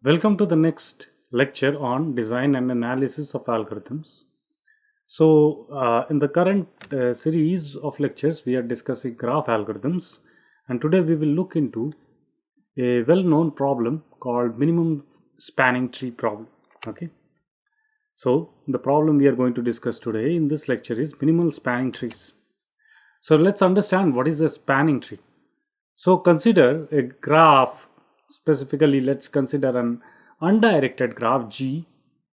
Welcome to the next lecture on design and analysis of algorithms. In the current series of lectures, we are discussing graph algorithms, and today we will look into a well-known problem called minimum spanning tree problem. Okay, so the problem we are going to discuss today in this lecture is minimal spanning trees. So let's understand what is a spanning tree. So consider a graph. Specifically, let's consider an undirected graph G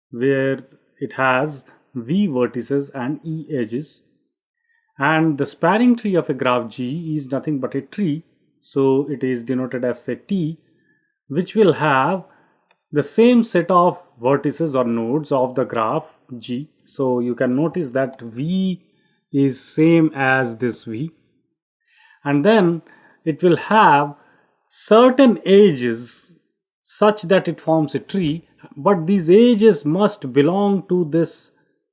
where it has V vertices and E edges, and the spanning tree of a graph G is nothing but a tree, so it is denoted as a T, which will have the same set of vertices or nodes of the graph G. So you can notice that V is same as this V, and then it will have certain edges such that it forms a tree, but these edges must belong to this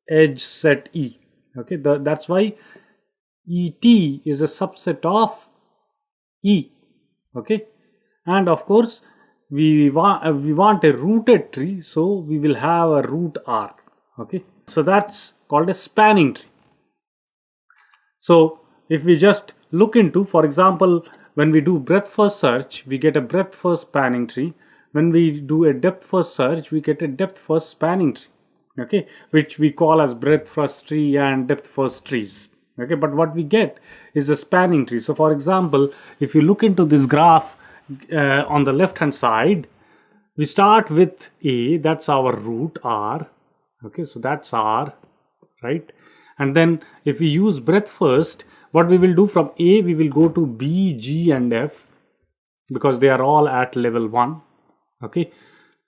edge set E. Okay, that's why ET is a subset of E. Okay, and of course we want a rooted tree, so we will have a root R. Okay, so that's called a spanning tree. So if we just look into, for example, when we do breadth first search, we get a breadth first spanning tree. When we do a depth first search, we get a depth first spanning tree. Okay, which we call as breadth first tree and depth first trees. Okay, but what we get is a spanning tree. So for example, if you look into this graph on the left hand side, we start with A, that's our root R. Okay, so that's R, right? And then if we use breadth first, what we will do from A, we will go to B, G and F because they are all at level 1. Okay,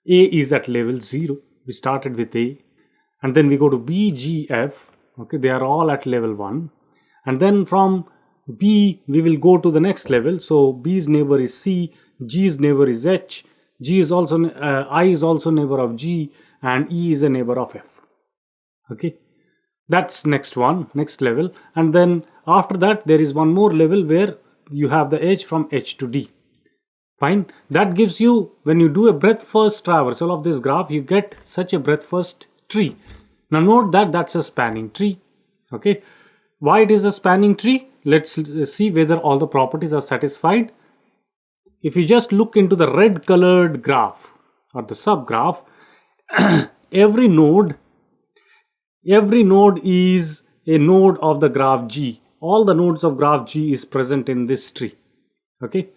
A is at level 0. We started with A, and then we go to B, G, F. Okay, they are all at level 1. And then from B, we will go to the next level. So B's neighbor is C, G's neighbor is H, G is also I is also neighbor of G, and E is a neighbor of F. Okay, that's next level. And then after that, there is one more level where you have the edge from H to D. Fine. That gives you, when you do a breadth first traversal of this graph, you get such a breadth first tree. Now note that that's a spanning tree. Okay. Why it is a spanning tree? Let's see whether all the properties are satisfied. If you just look into the red colored graph or the subgraph, every node is a node of the graph G. All the nodes of graph G is present in this tree. Okay.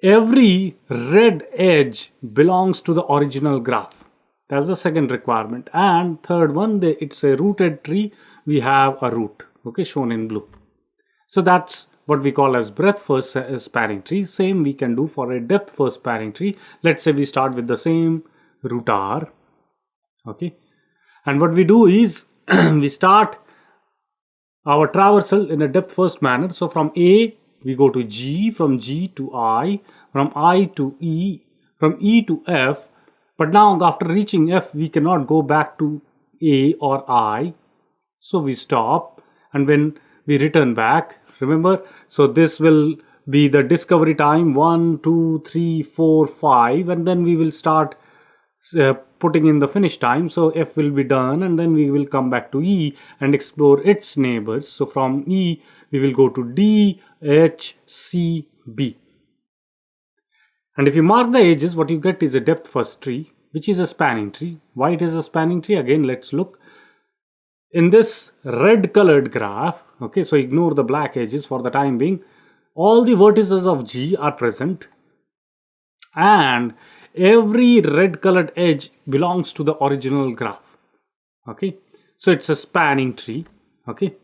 Every red edge belongs to the original graph. That's the second requirement. And third one, it's a rooted tree. We have a root, okay, shown in blue. So that's what we call as breadth first spanning tree. Same we can do for a depth first spanning tree. Let's say we start with the same root R. Okay. And what we do is we start our traversal in a depth first manner. So from A, we go to G, from G to I, from I to E, from E to F. But now after reaching F, we cannot go back to A or I. So we stop, and when we return back, remember, so this will be the discovery time 1, 2, 3, 4, 5, and then we will start putting in the finish time. So F will be done, and then we will come back to E and explore its neighbors. So from E, we will go to D, H, C, B. And if you mark the edges, what you get is a depth first tree, which is a spanning tree. Why it is a spanning tree? Again, let's look. In this red colored graph, okay, so ignore the black edges for the time being, all the vertices of G are present, and every red colored edge belongs to the original graph. Okay, so it's a spanning tree. Okay,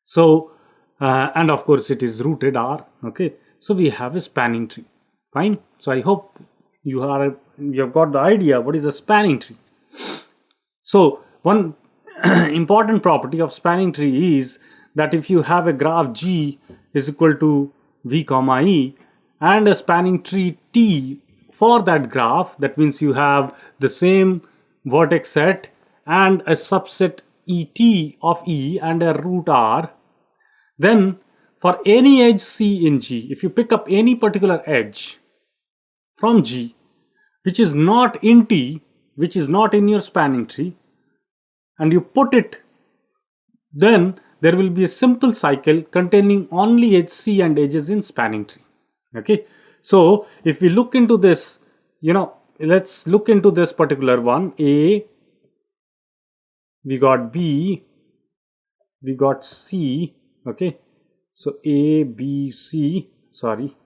so and of course it is rooted R. Okay, so we have a spanning tree. Fine. So I hope you have got the idea what is a spanning tree. So one important property of spanning tree is that if you have a graph G is equal to V comma E and a spanning tree T for that graph, that means you have the same vertex set and a subset ET of E and a root R, then for any edge C in G, if you pick up any particular edge from G, which is not in T, which is not in your spanning tree, and you put it, then there will be a simple cycle containing only edge C and edges in spanning tree. Okay, so if we look into this, let's look into this particular one. A, we got B, we got C. Okay, so A, B, C, sorry,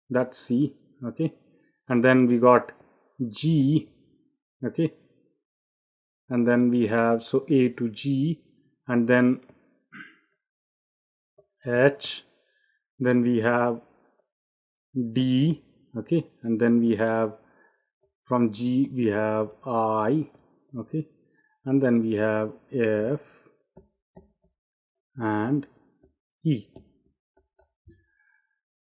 that's C. Okay, and then we got G. Okay, and then we have, so A to G, and then H, then we have D. Okay, and then we have from G we have I. Okay, and then we have F and E.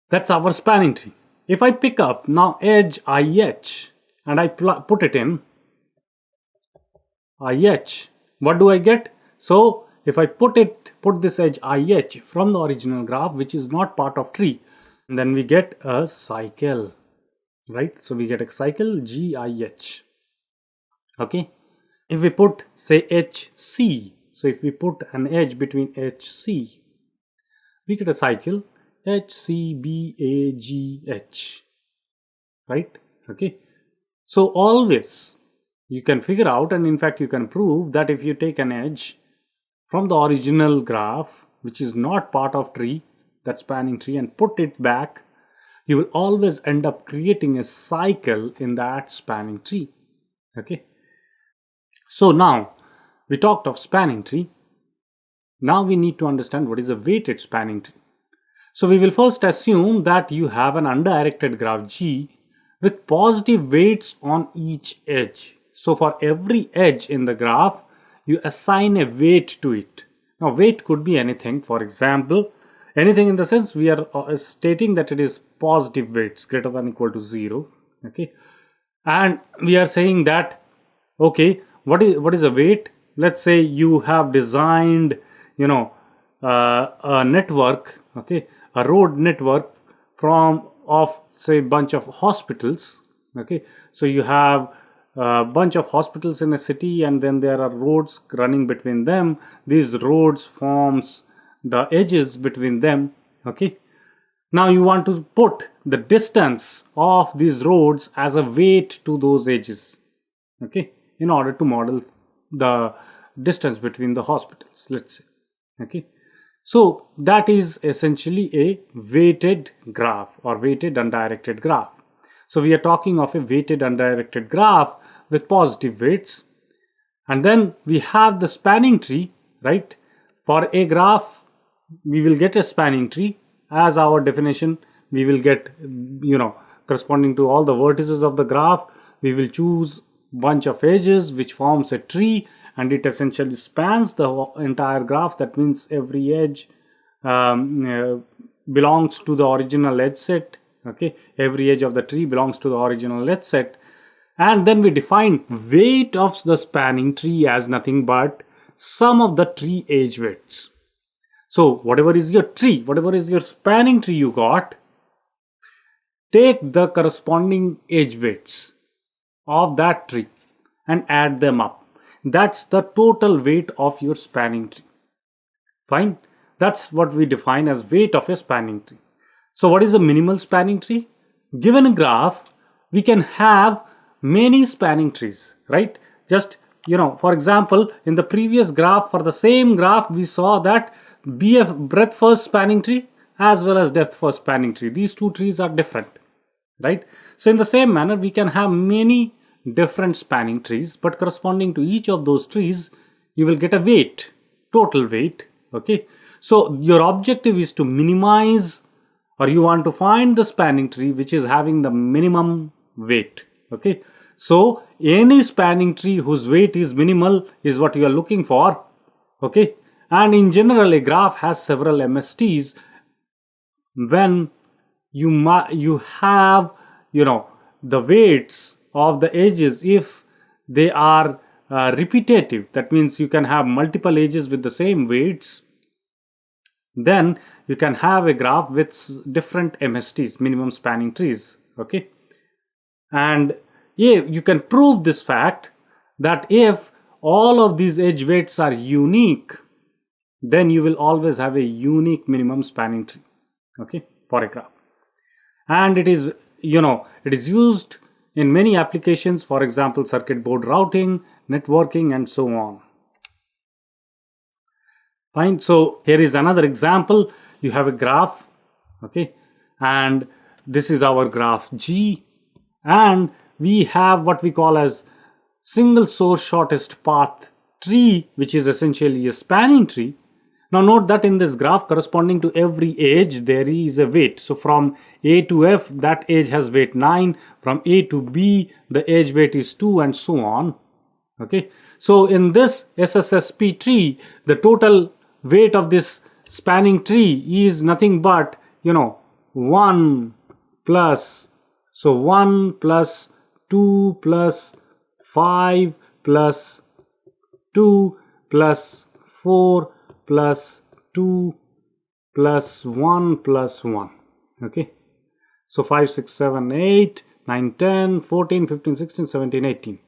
That's our spanning tree. If I pick up now edge IH and I put it in IH, what do I get? So if I put this edge IH from the original graph, which is not part of tree, then we get a cycle, right? So we get a cycle GIH. Okay, if we put say HC, so if we put an edge between HC, we get a cycle HCBAGH, right? Okay, so always you can figure out, and in fact you can prove that if you take an edge from the original graph, which is not part of tree, that spanning tree, and put it back, you will always end up creating a cycle in that spanning tree. Okay, so now we talked of spanning tree. Now we need to understand what is a weighted spanning tree. So we will first assume that you have an undirected graph G with positive weights on each edge. So for every edge in the graph, you assign a weight to it. Now weight could be anything. For example, anything in the sense we are stating that it is positive weights greater than or equal to 0. Okay, and we are saying that, okay, what is a weight? Let's say you have designed a network, okay, a road network of say bunch of hospitals. Okay, so you have a bunch of hospitals in a city, and then there are roads running between them. These roads forms the edges between them. Okay, now you want to put the distance of these roads as a weight to those edges, okay, in order to model the distance between the hospitals, let's say. Okay, so that is essentially a weighted graph or weighted undirected graph. So we are talking of a weighted undirected graph with positive weights, and then we have the spanning tree, right? For a graph we will get a spanning tree. As our definition, we will get, corresponding to all the vertices of the graph, we will choose bunch of edges which forms a tree, and it essentially spans the entire graph. That means every edge belongs to the original edge set. Okay, every edge of the tree belongs to the original edge set. And then we define weight of the spanning tree as nothing but sum of the tree edge weights. So whatever is your tree, whatever is your spanning tree you got, take the corresponding edge weights of that tree and add them up. That's the total weight of your spanning tree. Fine. That's what we define as weight of a spanning tree. So what is a minimal spanning tree? Given a graph, we can have many spanning trees, right? Just, for example, in the previous graph, for the same graph, we saw that BF breadth first spanning tree as well as depth first spanning tree. These two trees are different, right? So in the same manner, we can have many different spanning trees, but corresponding to each of those trees, you will get a weight, total weight. Okay, so your objective is to minimize, or you want to find the spanning tree which is having the minimum weight. Okay, so any spanning tree whose weight is minimal is what you are looking for. Okay, and in general, a graph has several MSTs. When you have the weights of the edges, if they are repetitive, that means you can have multiple edges with the same weights, then you can have a graph with different MSTs, minimum spanning trees. Okay, And yeah, you can prove this fact that if all of these edge weights are unique, then you will always have a unique minimum spanning tree, okay, for a graph. And it is, it is used in many applications, for example, circuit board routing, networking, and so on. Fine. So here is another example. You have a graph, okay, and this is our graph G, and we have what we call as single source shortest path tree, which is essentially a spanning tree. Now note that in this graph, corresponding to every edge, there is a weight. So from A to F, that edge has weight 9. From A to B, the edge weight is 2, and so on. Okay. So in this SSSP tree, the total weight of this spanning tree is nothing but, 1 plus, so 1 plus 2 plus 5 plus 2 plus 4 plus 2 plus 1 plus 1. Okay. So 5, 6, 7, 8, 9, 10, 14, 15, 16, 17, 18.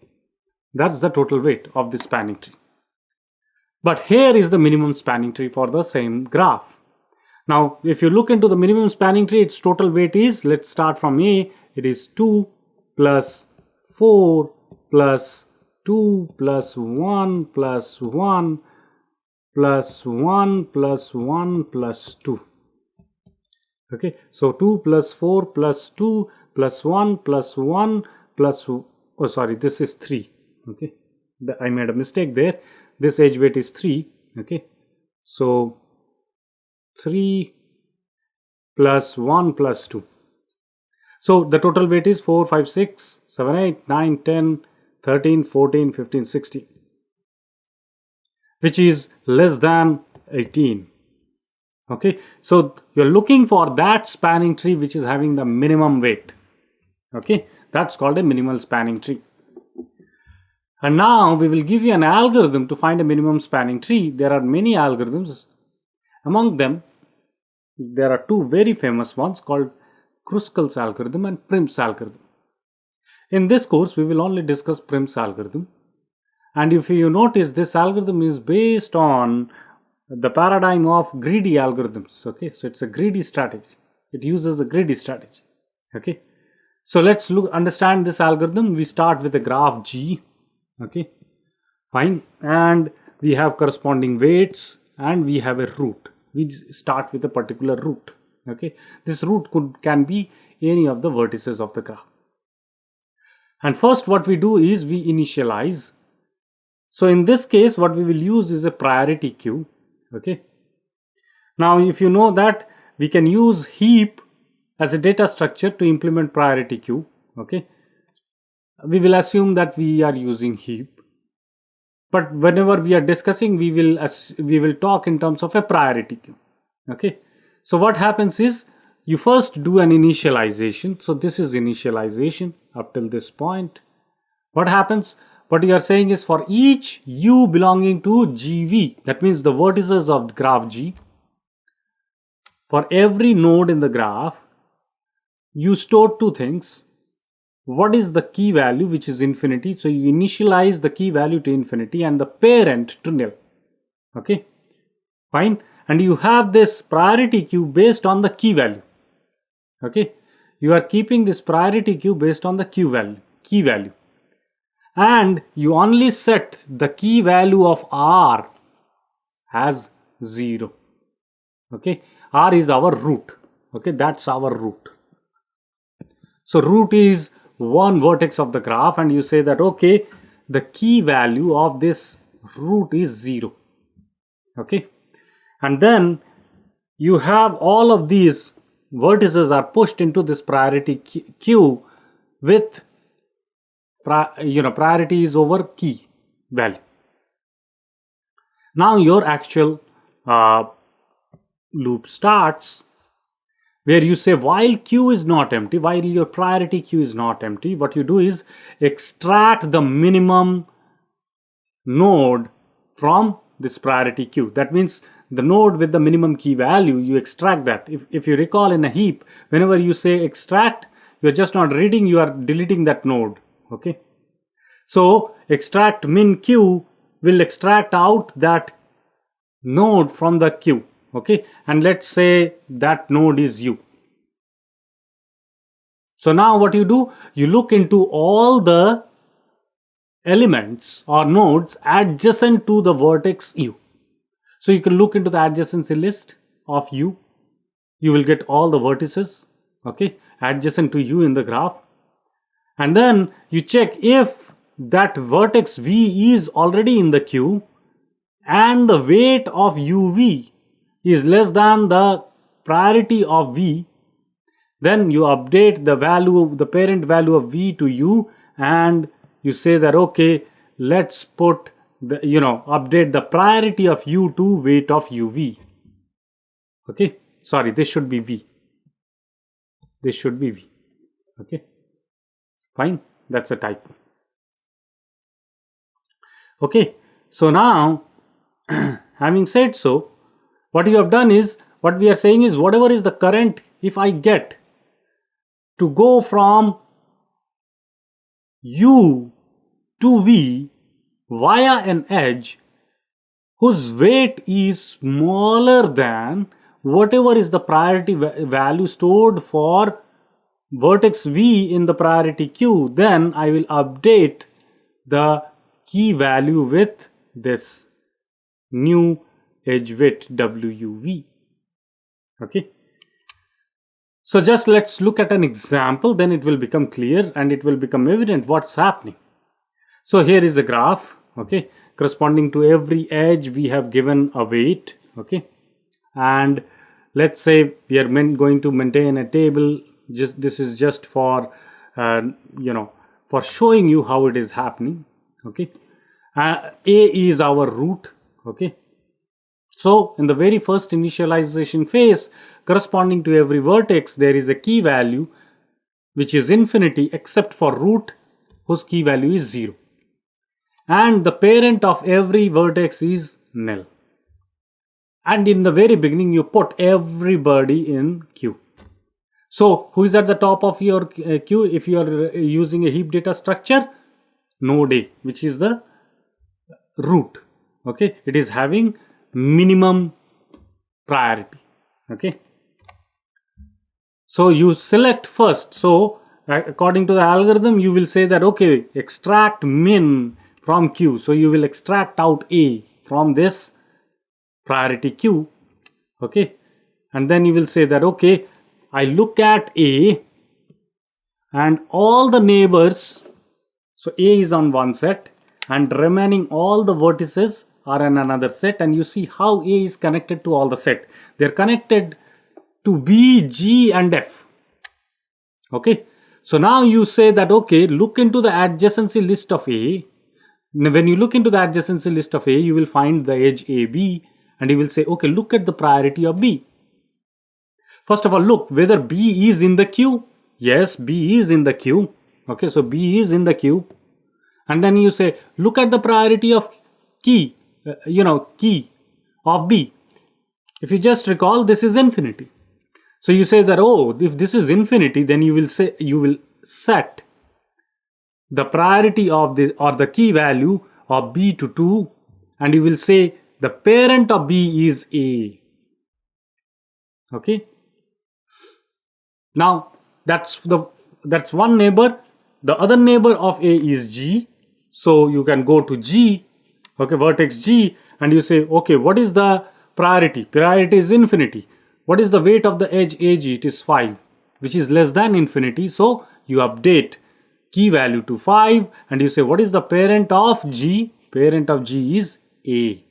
That's the total weight of the spanning tree. But here is the minimum spanning tree for the same graph. Now, if you look into the minimum spanning tree, its total weight is, let's start from A, it is 2 plus 4 plus 2 plus 1 plus 1 plus 1 plus 1 plus 2. Okay, so 2 plus 4 plus 2 plus 1 plus 1 plus, oh sorry, this is 3. Okay, I made a mistake there. This edge weight is 3. Okay, so 3 plus 1 plus 2. So the total weight is 4, 5, 6, 7, 8, 9, 10, 13, 14, 15, 16, which is less than 18. Okay, so you're looking for that spanning tree which is having the minimum weight. Okay, that's called a minimal spanning tree. And now we will give you an algorithm to find a minimum spanning tree. There are many algorithms. Among them, there are two very famous ones called Kruskal's algorithm and Prim's algorithm. In this course, we will only discuss Prim's algorithm. And if you notice, this algorithm is based on the paradigm of greedy algorithms. Okay, so it's a greedy strategy. It uses a greedy strategy. Okay, so let's understand this algorithm. We start with a graph G. Okay, fine, and we have corresponding weights and we have a root. We start with a particular root. Okay, this root can be any of the vertices of the graph. And first what we do is we initialize. So in this case, what we will use is a priority queue. Okay, now if you know that we can use heap as a data structure to implement priority queue. Okay, we will assume that we are using heap, but whenever we are discussing, we will talk in terms of a priority queue. Okay, so what happens is you first do an initialization. So this is initialization up till this point. What happens? What you are saying is for each u belonging to GV, that means the vertices of the graph G, for every node in the graph, you store two things. What is the key value, which is infinity? So you initialize the key value to infinity and the parent to nil. Okay, fine. And you have this priority queue based on the key value. Okay, you are keeping this priority queue based on the key value. And you only set the key value of R as 0. Okay, R is our root. Okay, that's our root. So root is one vertex of the graph, and you say that okay, the key value of this root is 0. Okay, and then you have all of these vertices are pushed into this priority queue with priority is over key value. Now your actual loop starts, where you say while queue is not empty, while your priority queue is not empty, what you do is extract the minimum node from this priority queue. That means the node with the minimum key value, you extract that. If you recall in a heap, whenever you say extract, you're just not reading, you are deleting that node. Okay. So extract min q will extract out that node from the queue. Okay. And let's say that node is u. So now what you do, you look into all the elements or nodes adjacent to the vertex u. So you can look into the adjacency list of u. You will get all the vertices, okay, adjacent to u in the graph. And then you check if that vertex v is already in the queue and the weight of uv is less than the priority of v, then you update the value, the parent value of v to u, and you say that, okay, let's put the, update the priority of u to weight of uv. Okay, sorry, this should be v. This should be v. Okay, fine, that's a typo. Okay, so now, having said so, what you have done is, what we are saying is, whatever is the current, if I get to go from u to v via an edge whose weight is smaller than whatever is the priority value stored for vertex v in the priority queue, then I will update the key value with this new edge width wuv. Okay. So just let's look at an example, then it will become clear and it will become evident what's happening. So here is a graph, okay, corresponding to every edge we have given a weight, okay, and let's say we are going to maintain a table. This is just for for showing you how it is happening. Okay, a is our root. Okay, so in the very first initialization phase, corresponding to every vertex, there is a key value which is infinity except for root whose key value is 0. And the parent of every vertex is null. And in the very beginning, you put everybody in queue. So who is at the top of your queue if you are using a heap data structure? Node A, which is the root. Okay, it is having minimum priority. Okay, so you select first. So according to the algorithm, you will say that, okay, extract min from queue. So you will extract out A from this priority queue. Okay, and then you will say that, okay, I look at A and all the neighbors. So A is on one set and remaining all the vertices are in another set, and you see how A is connected to all the set. They are connected to B, G and F. Okay, so now you say that, okay, look into the adjacency list of A. When you look into the adjacency list of A, you will find the edge AB, and you will say, okay, look at the priority of B. First of all, look whether B is in the queue. Yes, B is in the queue. Okay, so B is in the queue. And then you say, look at the priority of key of B. If you just recall, this is infinity. So you say that, oh, if this is infinity, then you will set the priority of this or the key value of B to 2, and you will say the parent of B is A. Okay. Now that's one neighbor. The other neighbor of A is G. So you can go to G, okay, vertex G, and you say, okay, what is the priority? Priority is infinity. What is the weight of the edge AG? It is 5, which is less than infinity. So you update key value to 5 and you say, what is the parent of G? Parent of G is A.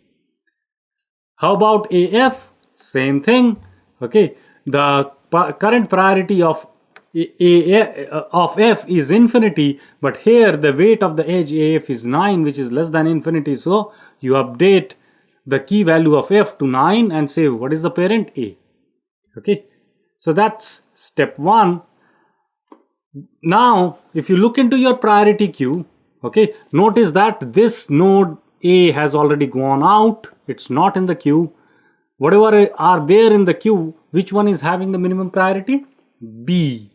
How about AF? Same thing. Okay, the current priority of F is infinity, but here the weight of the edge AF is 9, which is less than infinity. So you update the key value of F to 9 and say, what is the parent? A. Okay, so that's step 1. Now if you look into your priority queue, okay, notice that this node A has already gone out. It's not in the queue. Whatever are there in the queue, which one is having the minimum priority? B.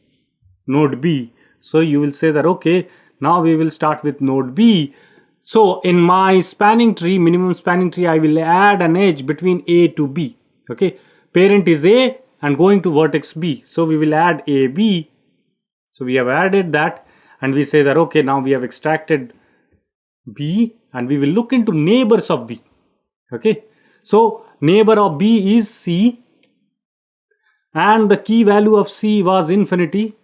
node B. So you will say that, okay, now we will start with node B. So in my spanning tree, minimum spanning tree, I will add an edge between A to B. Okay, parent is A and going to vertex B. So we will add AB. So we have added that, and we say that, okay, now we have extracted B, and we will look into neighbors of B. Okay, so neighbor of B is C, and the key value of C was infinity.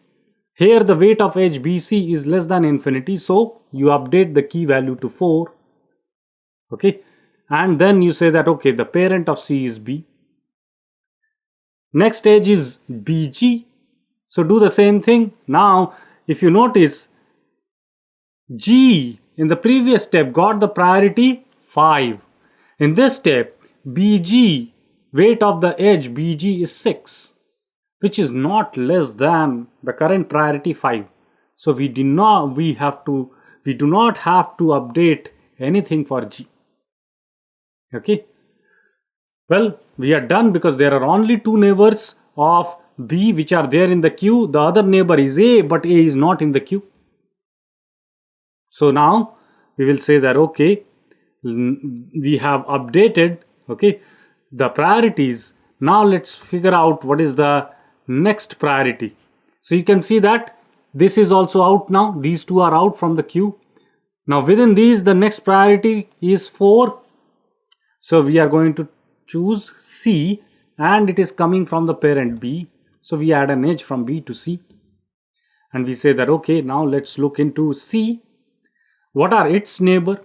Here the weight of edge BC is less than infinity, so you update the key value to 4. Okay, and then you say that, okay, the parent of C is B. Next edge is BG. So do the same thing. Now, if you notice, G in the previous step got the priority 5. In this step, BG, weight of the edge BG is 6, which is not less than the current priority 5. So we do not have to update anything for G. Okay. Well, we are done because there are only 2 neighbors of B which are there in the queue. The other neighbor is A, but A is not in the queue. So now we will say that, okay, we have updated, okay, the priorities. Now let's figure out what is the next priority. So you can see that this is also out now. These 2 are out from the queue. Now within these, the next priority is 4. So we are going to choose C, and it is coming from the parent B. So we add an edge from B to C, and we say that, okay, now let's look into C. What are its neighbor?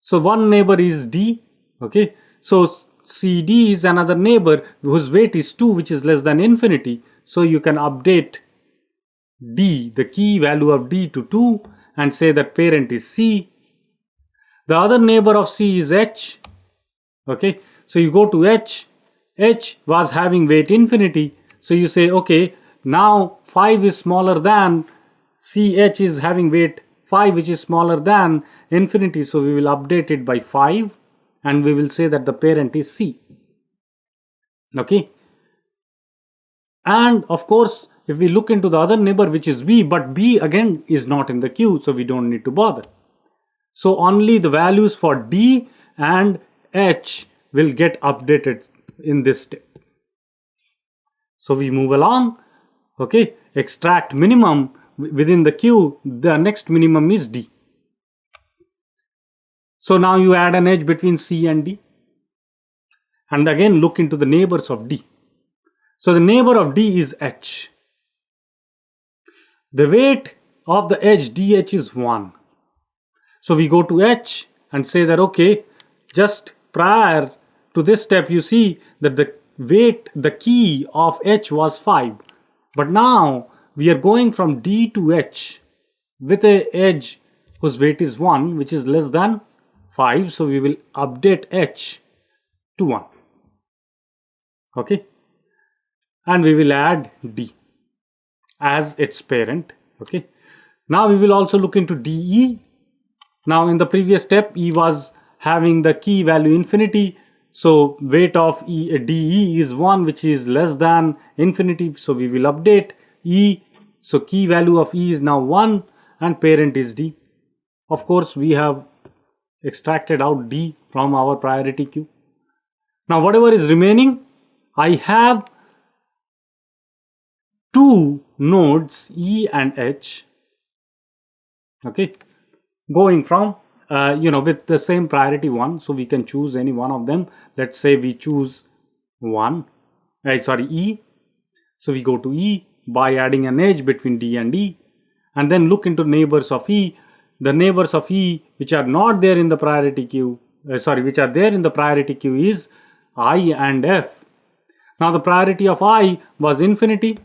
So one neighbor is D. Okay, so CD is another neighbor whose weight is 2, which is less than infinity. So you can update D, the key value of D, to 2 and say that parent is C. The other neighbor of C is H. Okay, so you go to H. H was having weight infinity. So you say, okay, now 5 is smaller than CH is having weight 5, which is smaller than infinity. So we will update it by 5, and we will say that the parent is C. Okay. And of course, if we look into the other neighbor, which is B, but B again is not in the queue, so we don't need to bother. So only the values for D and H will get updated in this step. So we move along. Okay, extract minimum within the queue. The next minimum is D. So now you add an edge between C and D, and again look into the neighbors of D. So the neighbor of D is H. The weight of the edge DH is 1. So we go to H and say that, okay, just prior to this step, you see that the weight, the key of H was 5. But now we are going from D to H with an edge whose weight is 1, which is less than 5. So we will update H to 1. Okay. And we will add D as its parent. Okay. Now we will also look into DE. Now in the previous step, E was having the key value infinity. So weight of DE is 1, which is less than infinity. So we will update E. So key value of E is now 1, and parent is D. Of course, we have extracted out D from our priority queue. Now whatever is remaining, I have 2 nodes E and H. Okay, going from with the same priority 1, so we can choose any one of them. Let's say we choose E. So we go to E by adding an edge between D and E, and then look into neighbors of E. The neighbors of E which are not there in the priority queue, which are there in the priority queue is I and F. Now the priority of I was infinity.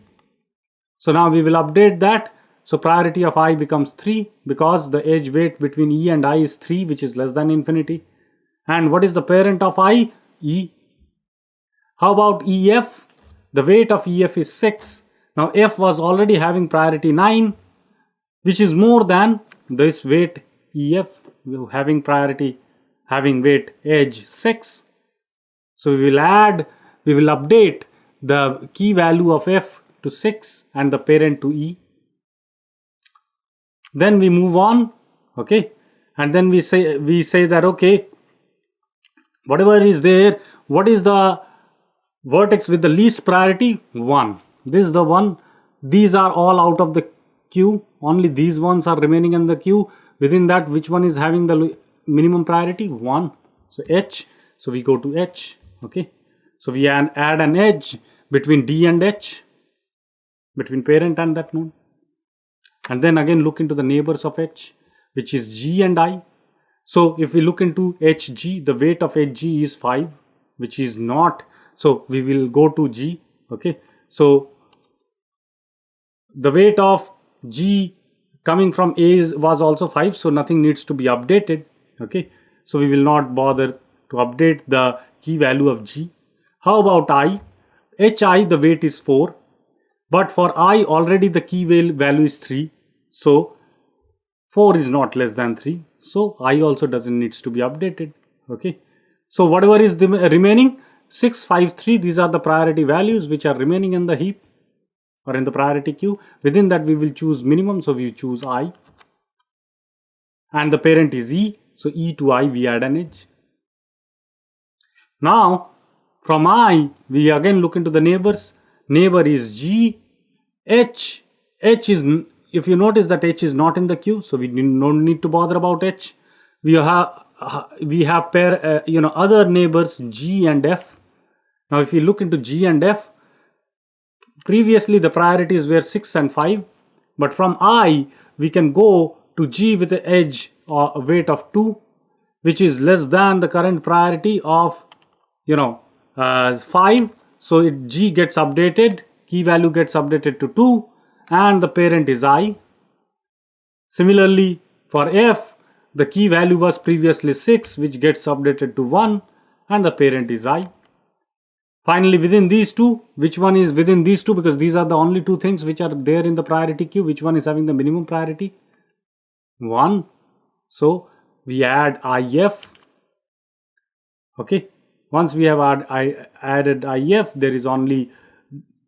So now we will update that. So priority of I becomes 3 because the edge weight between E and I is 3, which is less than infinity. And what is the parent of I? E. How about EF? The weight of EF is 6. Now F was already having priority 9, which is more than this weight EF having weight edge 6. So we will update the key value of F to 6 and the parent to E. Then we move on, okay, and then we say that, okay, whatever is there, what is the vertex with the least priority? 1. This is the one. These are all out of the queue. Only these ones are remaining in the queue. Within that, which one is having the minimum priority? 1. So H. So we go to H. Okay. So we add an edge between D and H, between parent and that node. And then again look into the neighbors of H, which is G and I. So if we look into HG, the weight of HG is 5, which is not. So we will go to G. Okay. So the weight of G coming from A was also 5. So nothing needs to be updated. Okay. So we will not bother to update the key value of G. How about I? HI, the weight is 4. But for I, already the key value is 3. So 4 is not less than 3. So I also doesn't needs to be updated. Okay. So whatever is the remaining, 6, 5, 3, these are the priority values which are remaining in the heap or in the priority queue. Within that we will choose minimum. So we choose I. And the parent is E. So E to I we add an edge. Now from I, we again look into the neighbors. Neighbor is G. H. H is, if you notice that H is not in the queue, so we don't need to bother about H. We have pair, other neighbors G and F. Now if you look into G and F, previously the priorities were 6 and 5, but from I we can go to G with the edge or a weight of 2, which is less than the current priority of 5. So G gets updated, key value gets updated to 2, and the parent is I. Similarly for F, the key value was previously 6, which gets updated to 1, and the parent is I. Finally, within these two, which one is within these two, because these are the only two things which are there in the priority queue, which one is having the minimum priority? 1. So we add IF. Okay. Once we have added IF, there is only,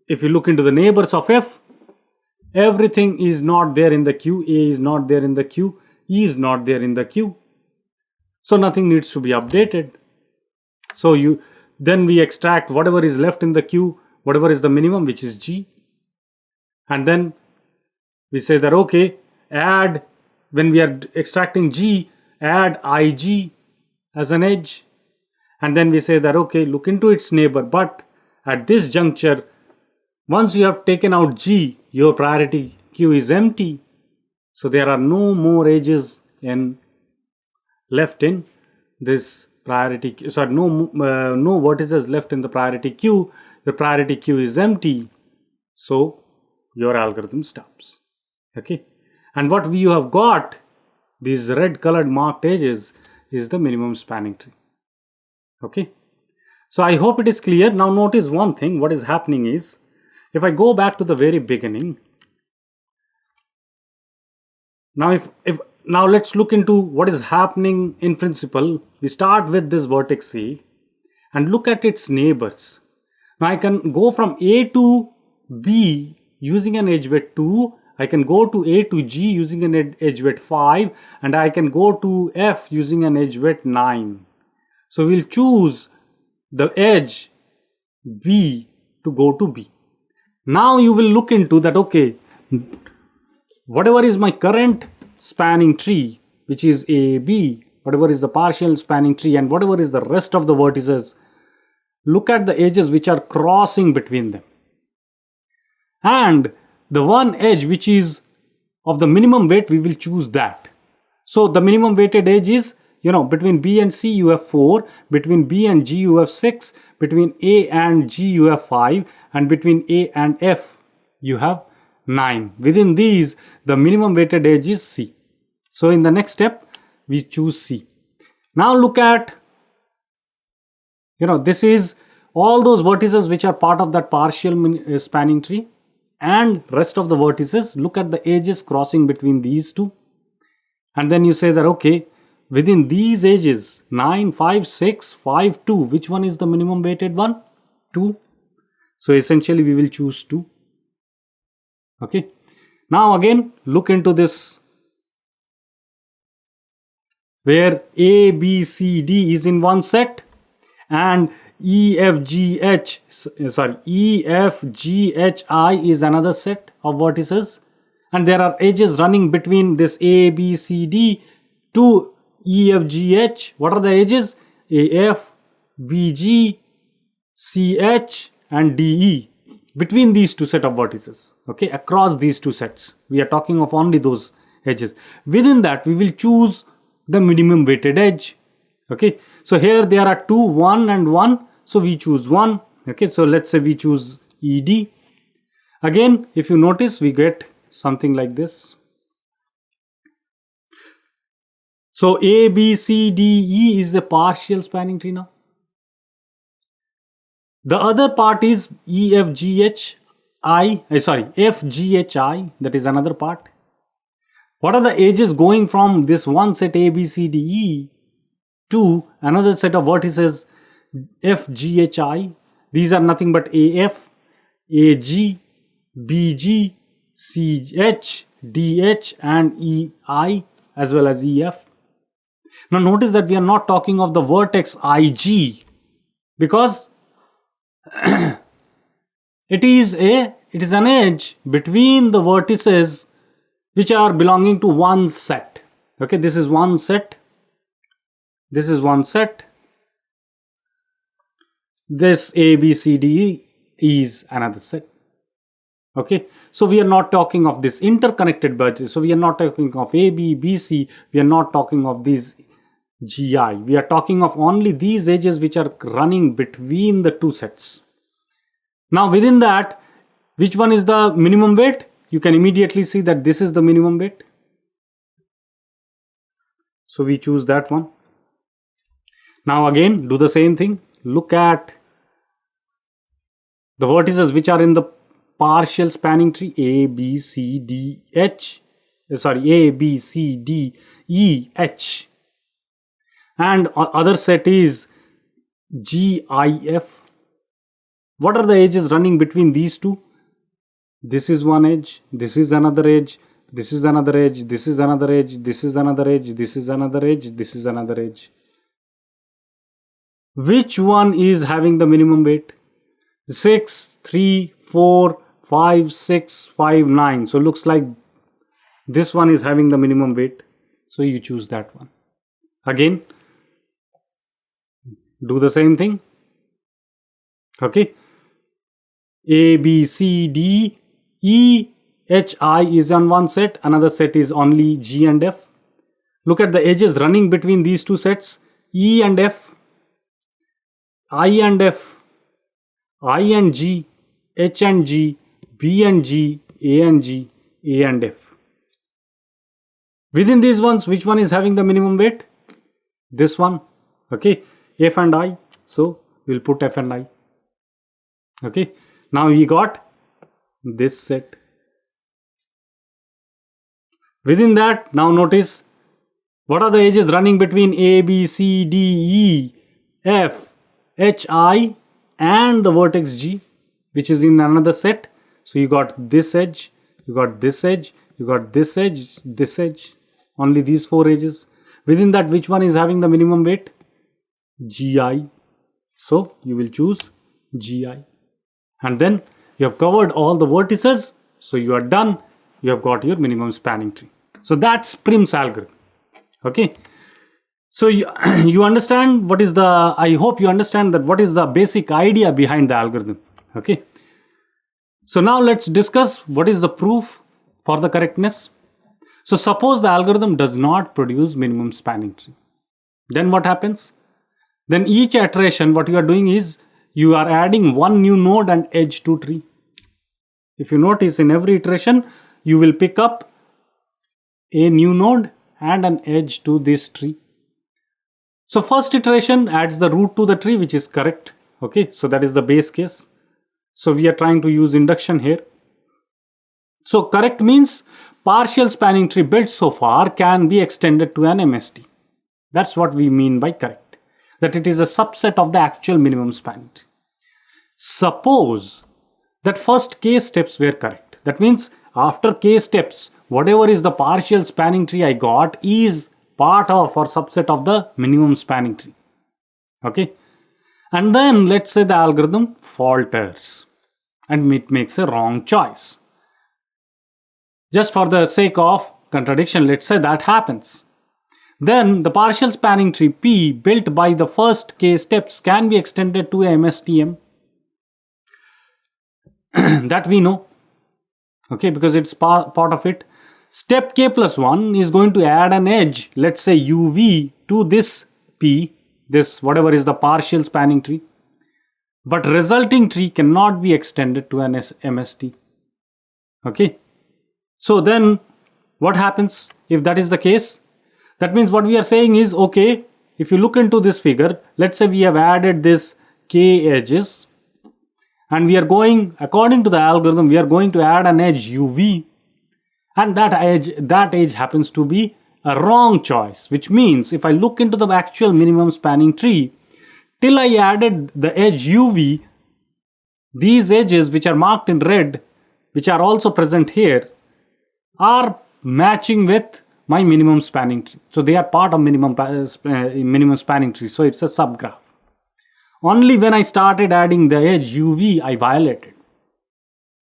if you look into the neighbors of F, everything is not there in the queue. A is not there in the queue. E is not there in the queue. So nothing needs to be updated. So then we extract whatever is left in the queue, whatever is the minimum, which is G. And then we say that, okay, add, when we are extracting G, add IG as an edge. And then we say that, okay, look into its neighbor. But at this juncture, once you have taken out G, your priority queue is empty. So there are no more edges left in this priority queue. Sorry, no vertices left in the priority queue. The priority queue is empty. So your algorithm stops. Okay. And what you have got, these red colored marked edges, is the minimum spanning tree. Okay. So I hope it is clear. Now notice one thing. What is happening is, if I go back to the very beginning, now now let's look into what is happening in principle. We start with this vertex A and look at its neighbors. Now I can go from A to B using an edge weight 2. I can go to A to G using an edge weight 5, and I can go to F using an edge weight 9. So we'll choose the edge B to go to B. Now you will look into that, okay, whatever is my current spanning tree, which is AB, whatever is the partial spanning tree, and whatever is the rest of the vertices, look at the edges which are crossing between them. And the one edge which is of the minimum weight, we will choose that. So the minimum weighted edge is, between B and C you have 4, between B and G you have 6, between A and G you have 5, and between A and F you have 9. Within these, the minimum weighted edge is C. So in the next step, we choose C. Now look at, this is all those vertices which are part of that partial spanning tree, and rest of the vertices. Look at the edges crossing between these two. And then you say that, okay, within these edges, 9, 5, 6, 5, 2, which one is the minimum weighted one? 2. So essentially we will choose 2. Okay. Now again, look into this where A, B, C, D is in one set, and E, F, G, H I is another set of vertices, and there are edges running between this A, B, C, D to E, F, G, H. What are the edges? A, F, B, G, C, H, and D, E. Between these two set of vertices, okay, across these two sets, we are talking of only those edges. Within that, we will choose the minimum weighted edge. Okay, so here there are two, 1 and 1, so we choose 1. Okay, so let's say we choose ED. Again, if you notice, we get something like this. So A, B, C, D, E is the partial spanning tree now. The other part is E, F, G, H, F, G, H, I. That is another part. What are the edges going from this one set A, B, C, D, E to another set of vertices F, G, H, I? These are nothing but AF, AG, BG, CH, DH, and EI, as well as EF. Now notice that we are not talking of the vertex IG, because it is an edge between the vertices which are belonging to one set. Okay, this is one set. This is one set. This A, B, C, D, E is another set. Okay, so we are not talking of this interconnected vertices. So we are not talking of A, B, B, C. We are not talking of these GI. We are talking of only these edges which are running between the two sets. Now within that, which one is the minimum weight? You can immediately see that this is the minimum weight. So we choose that one. Now again, do the same thing. Look at the vertices which are in the partial spanning tree A, B, C, D, H. A, B, C, D, E, H. And other set is G, I, F. What are the edges running between these two? This is one edge, this is another edge, this is another edge, this is another edge, this is another edge, this is another edge, this is another edge. Which one is having the minimum weight? 6, 3, 4, 5, 6, 5, 9. So looks like this one is having the minimum weight. So you choose that one. Again, do the same thing. Okay. A, B, C, D, E, H, I is on one set. Another set is only G and F. Look at the edges running between these two sets. E and F, I and F, I and G, H and G, B and G, A and G, A and F. Within these ones, which one is having the minimum weight? This one. Okay, F and I. So we'll put F and I. Okay, now we got this set. Within that, now notice what are the edges running between A, B, C, D, E, F, H, I and the vertex G, which is in another set. So you got this edge, you got this edge, you got this edge, this edge. Only these four edges. Within that, which one is having the minimum weight? GI. So you will choose GI. And then you have covered all the vertices. So you are done. You have got your minimum spanning tree. So that's Prim's algorithm. Okay. So you understand what is the, I hope you understand that what is the basic idea behind the algorithm. Okay. So now let's discuss what is the proof for the correctness. So suppose the algorithm does not produce minimum spanning tree. Then what happens? Then each iteration, what you are doing is you are adding one new node and edge to tree. If you notice, in every iteration, you will pick up a new node and an edge to this tree. So first iteration adds the root to the tree, which is correct. Okay, so that is the base case. So we are trying to use induction here. So correct means partial spanning tree built so far can be extended to an MST. That's what we mean by correct. That it is a subset of the actual minimum spanning tree. Suppose that first k steps were correct. That means after k steps, whatever is the partial spanning tree I got is part of or subset of the minimum spanning tree. Okay, and then let's say the algorithm falters and it makes a wrong choice. Just for the sake of contradiction, let's say that happens. Then the partial spanning tree P built by the first k steps can be extended to a MSTM. That we know, okay, because it's part of it. Step k plus 1 is going to add an edge, let's say uv, to this P, this whatever is the partial spanning tree, but resulting tree cannot be extended to an MST. Okay, so then what happens if that is the case? That means what we are saying is, okay, if you look into this figure, let's say we have added this k edges and we are going, according to the algorithm, we are going to add an edge uv, and that edge happens to be a wrong choice, which means if I look into the actual minimum spanning tree, till I added the edge uv, these edges which are marked in red, which are also present here, are matching with my minimum spanning tree. So they are part of minimum spanning tree. So it's a subgraph. Only when I started adding the edge uv, I violated.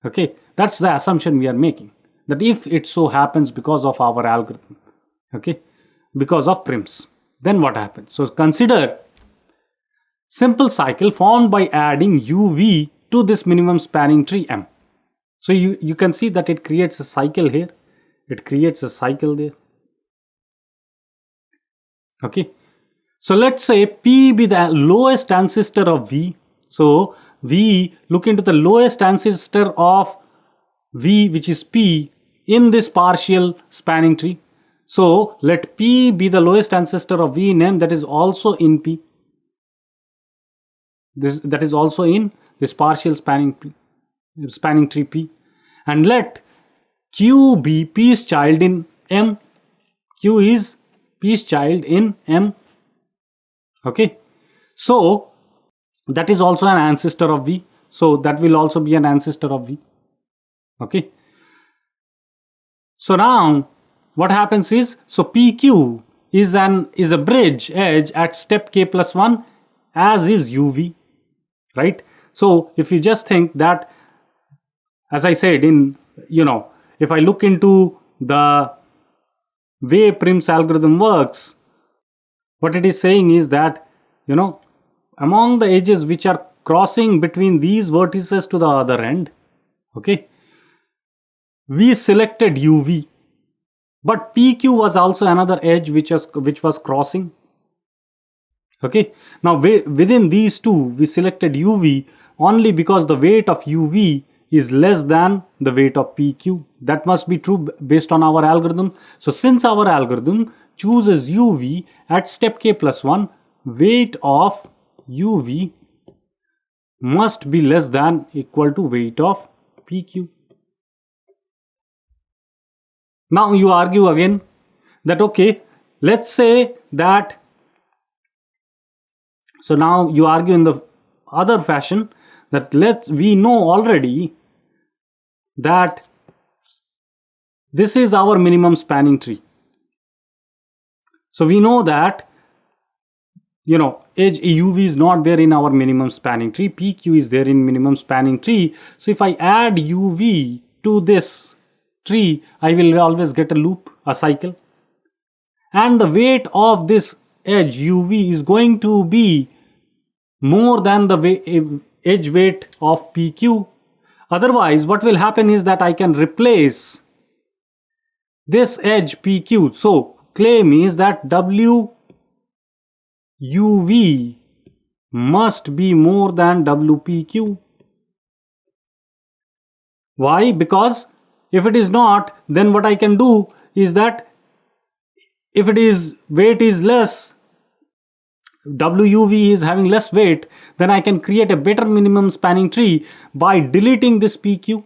Okay, that's the assumption we are making. That if it so happens because of our algorithm, okay, because of prims, then what happens? So consider simple cycle formed by adding uv to this minimum spanning tree M. So you can see that it creates a cycle here. It creates a cycle there. Okay, so let's say P be the lowest ancestor of V. So we look into the lowest ancestor of V, which is P, in this partial spanning tree. So let P be the lowest ancestor of V in M, that is also in P. That is also in this partial spanning tree P. And let Q be P's child in M. Q is P's child in M. Okay, so that is also an ancestor of V. So that will also be an ancestor of V. Okay, so now what happens is, so PQ is a bridge edge at step k plus 1, as is UV, right? So if you just think that, as I said, if I look into the way Prim's algorithm works, what it is saying is that, among the edges which are crossing between these vertices to the other end, okay, we selected UV, but PQ was also another edge which was crossing. Okay, now within these two we selected UV only because the weight of UV is less than the weight of PQ. That must be true based on our algorithm. So since our algorithm chooses UV at step k plus 1, weight of UV must be less than equal to weight of PQ. Now you argue again that, okay, let's say that, so now you argue in the other fashion that we know already that this is our minimum spanning tree. So we know that, edge UV is not there in our minimum spanning tree. PQ is there in minimum spanning tree. So if I add UV to this tree, I will always get a loop, a cycle. And the weight of this edge UV is going to be more than the edge weight of PQ. Otherwise, what will happen is that I can replace this edge PQ. So claim is that WUV must be more than WPQ. Why? Because if it is not, then what I can do is that if it is weight is less, WUV is having less weight, then I can create a better minimum spanning tree by deleting this PQ.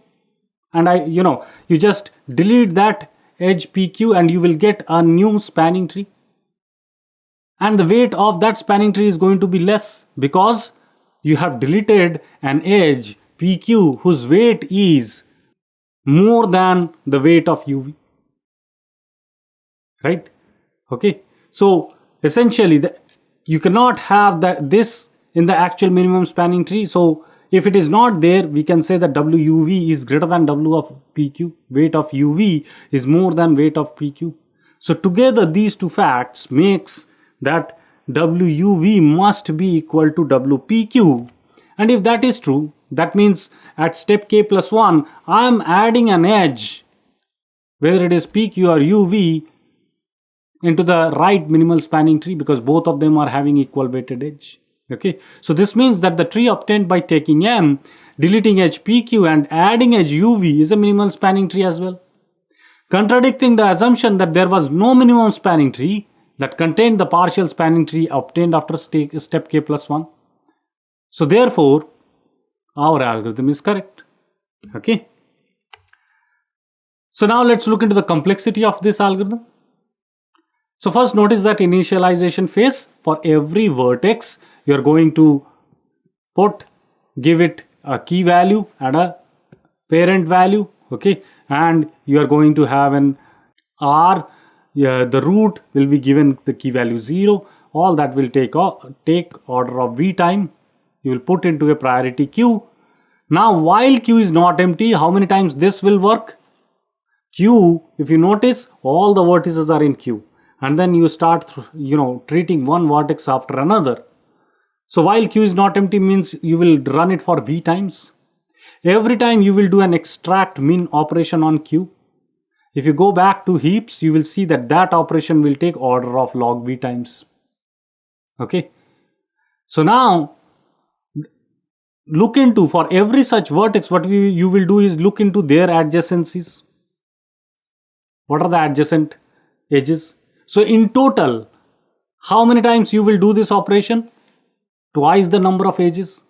And you just delete that edge PQ and you will get a new spanning tree. And the weight of that spanning tree is going to be less because you have deleted an edge PQ whose weight is more than the weight of UV. Right? Okay. So essentially you cannot have this in the actual minimum spanning tree. So if it is not there, we can say that WUV is greater than W of PQ. Weight of UV is more than weight of PQ. So together these two facts makes that WUV must be equal to WPQ. And if that is true, that means at step k plus 1, I am adding an edge, whether it is PQ or UV, into the right minimal spanning tree, because both of them are having equal weighted edge. Okay, so this means that the tree obtained by taking M, deleting edge PQ and adding edge UV is a minimal spanning tree as well, contradicting the assumption that there was no minimum spanning tree that contained the partial spanning tree obtained after step k plus 1. So therefore, our algorithm is correct. Okay. So now let's look into the complexity of this algorithm. So first notice that initialization phase, for every vertex, you are going to give it a key value and a parent value. Okay. And you are going to have an R, the root will be given the key value 0. All that will take order of V time. You will put into a priority queue. Now while queue is not empty, how many times this will work? Queue, if you notice, all the vertices are in queue, and then you start treating one vertex after another. So while queue is not empty means you will run it for V times. Every time you will do an extract min operation on queue. If you go back to heaps, you will see that operation will take order of log V times. Okay. So now look into, for every such vertex, what you will do is look into their adjacencies. What are the adjacent edges? So in total, how many times you will do this operation? Twice the number of edges,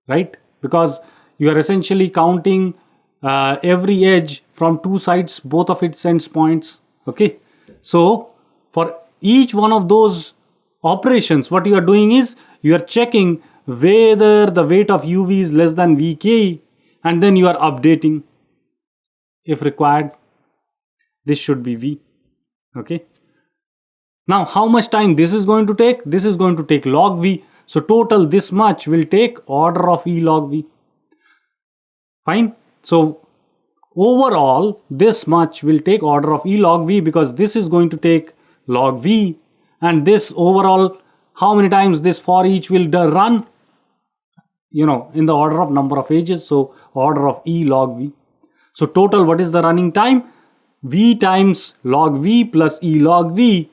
right? Because you are essentially counting every edge from two sides, both of its endpoints. Okay. So for each one of those operations, what you are doing is you are checking whether the weight of UV is less than VK, and then you are updating if required. This should be V. Okay. Now how much time this is going to take? This is going to take log V. So total this much will take order of E log V. Fine. So overall this much will take order of E log V, because this is going to take log V, and this overall, how many times this for each will run? In the order of number of edges, so order of E log V. So total, what is the running time? V times log V plus E log V,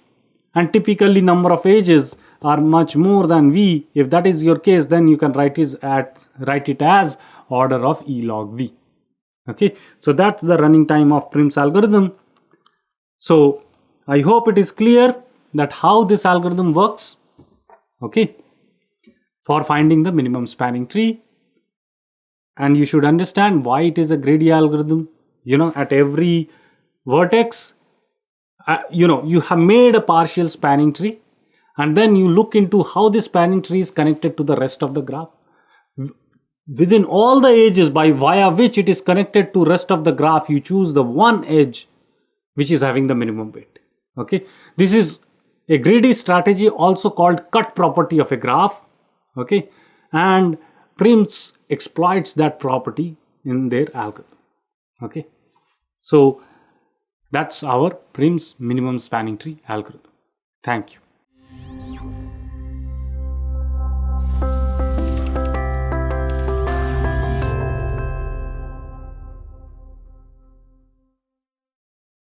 and typically number of edges are much more than V. If that is your case, then you can write it as order of E log V. Okay, so that's the running time of Prim's algorithm. So I hope it is clear that how this algorithm works. Okay, for finding the minimum spanning tree, and you should understand why it is a greedy algorithm. At every vertex, you have made a partial spanning tree, and then you look into how this spanning tree is connected to the rest of the graph. Within all the edges via which it is connected to rest of the graph, you choose the one edge which is having the minimum weight. Okay, this is a greedy strategy, also called cut property of a graph. Okay, and Prim's exploits that property in their algorithm. Okay, so that's our Prim's minimum spanning tree algorithm. Thank you.